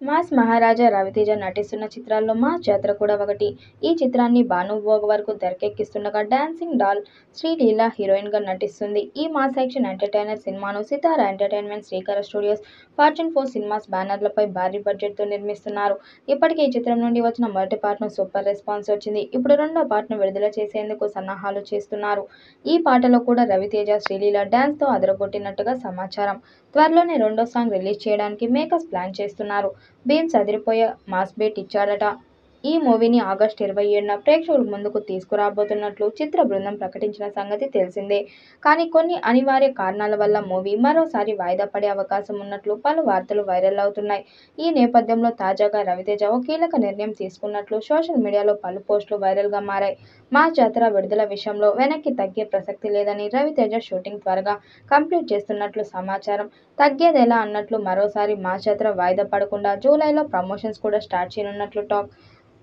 Mass మహారాజా రవితేజ నటిస్తున్న చిత్రాల్లో mass జాతర కూడా ఒకటి. ఈ చిత్రాన్ని భాను భోగ్ వరకు తెరకెక్కిస్తుండగా డాన్సింగ్ డాల్ శ్రీలీల హీరోయిన్గా నటిస్తుంది. ఈ మాస్ యాక్షన్ ఎంటర్టైనర్ సినిమాను సితార ఎంటర్టైన్మెంట్, శ్రీకర స్టూడియోస్, ఫార్చ్యూన్ 4 సినిమాస్ బ్యానర్లపై భారీ బడ్జెట్తో నిర్మిస్తున్నారు. ఇప్పటికే ఈ చిత్రం నుండి వచ్చిన మొదటి పార్ట్ను సూపర్ రెస్పాన్స్ వచ్చింది. ఇప్పుడు రెండో పార్ట్ను విడుదల చేసేందుకు సన్నాహాలు చేస్తున్నారు. ఈ పాటలో కూడా రవితేజ, శ్రీలీల డాన్స్తో అదరగొట్టినట్టుగా సమాచారం. త్వరలోనే రెండో సాంగ్ రిలీజ్ చేయడానికి మేకర్స్ ప్లాన్ చేస్తున్నారు. భీమ్స్ అదిరిపోయే మాస్ బీట్ ఇచ్చాడట. ఈ మూవీని ఆగస్టు 27న ప్రేక్షకుల ముందుకు తీసుకురాబోతున్నట్లు చిత్ర బృందం ప్రకటించిన సంగతి తెలిసిందే. కానీ కొన్ని అనివార్య కారణాల వల్ల మూవీ మరోసారి వాయిదా పడే అవకాశం ఉన్నట్లు పలు వార్తలు వైరల్ అవుతున్నాయి. ఈ నేపథ్యంలో తాజాగా రవితేజ ఓ కీలక నిర్ణయం తీసుకున్నట్లు సోషల్ మీడియాలో పలు పోస్టులు వైరల్గా మారాయి. మాస్ జాతర విడుదల విషయంలో వెనక్కి తగ్గే ప్రసక్తి లేదని, రవితేజ షూటింగ్ త్వరగా కంప్లీట్ చేస్తున్నట్లు సమాచారం. తగ్గేదెలా అన్నట్లు మరోసారి మాస్ జాతర వాయిదా పడకుండా జూలైలో ప్రమోషన్స్ కూడా స్టార్ట్ చేయనున్నట్లు టాక్.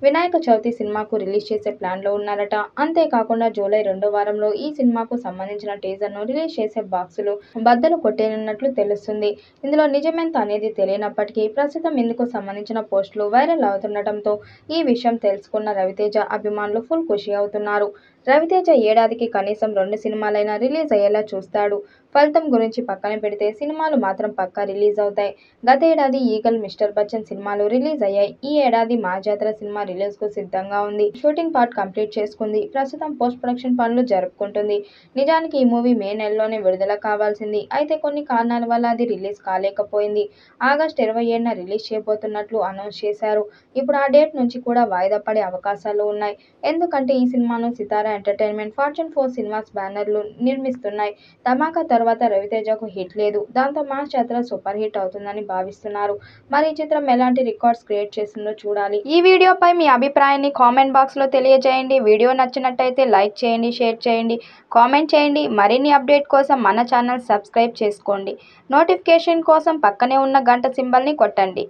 వినాయక చవితి సినిమాకు రిలీజ్ చేసే ప్లాన్లో ఉన్నారట. అంతేకాకుండా జూలై రెండో వారంలో ఈ సినిమాకు సంబంధించిన టీజర్ను రిలీజ్ చేసే బాక్సులు బద్దలు కొట్టేయనున్నట్లు తెలుస్తుంది. ఇందులో నిజమెంత అనేది తెలియనప్పటికీ ప్రస్తుతం ఇందుకు సంబంధించిన పోస్టులు వైరల్ అవుతుండటంతో ఈ విషయం తెలుసుకున్న రవితేజ అభిమానులు ఫుల్ ఖుషి అవుతున్నారు. రవితేజ ఏడాదికి కనీసం 2 సినిమాలైనా రిలీజ్ అయ్యేలా చూస్తాడు. ఫలితం గురించి పక్కన పెడితే సినిమాలు మాత్రం పక్కా రిలీజ్ అవుతాయి. గతేడాది ఈగల్, మిస్టర్ బచ్చన్ సినిమాలు రిలీజ్ అయ్యాయి. ఈ ఏడాది మా జాతర సినిమా రిలీజ్కు సిద్ధంగా ఉంది. షూటింగ్ పార్ట్ కంప్లీట్ చేసుకుంది. ప్రస్తుతం పోస్ట్ ప్రొడక్షన్ పనులు జరుపుకుంటుంది. నిజానికి ఈ మూవీ మే నెలలోనే విడుదల కావాల్సింది. అయితే కొన్ని కారణాల వల్ల అది రిలీజ్ కాలేకపోయింది. ఆగస్టు 27న రిలీజ్ చేయబోతున్నట్లు అనౌన్స్ చేశారు. ఇప్పుడు ఆ డేట్ నుంచి కూడా వాయిదా పడే అవకాశాలు ఉన్నాయి. ఎందుకంటే ఈ సినిమాను సితార ఎంటర్టైన్మెంట్, ఫార్చ్యూన్ 4 సినిమాస్ బ్యానర్లు నిర్మిస్తున్నాయి. ధమాకా తర్వాత రవితేజకు హిట్ లేదు. దాంతో మాస్ జాతర సూపర్ హిట్ అవుతుందని భావిస్తున్నారు. మరి ఈ చిత్రం ఎలాంటి రికార్డ్స్ క్రియేట్ చేస్తుందో చూడాలి. ఈ వీడియోపై మీ అభిప్రాయాన్ని కామెంట్ బాక్స్లో తెలియజేయండి. వీడియో నచ్చినట్టయితే లైక్ చేయండి, షేర్ చేయండి, కామెంట్ చేయండి. మరిన్ని అప్డేట్ కోసం మన ఛానల్ సబ్స్క్రైబ్ చేసుకోండి. నోటిఫికేషన్ కోసం పక్కనే ఉన్న గంట సింబల్ని కొట్టండి.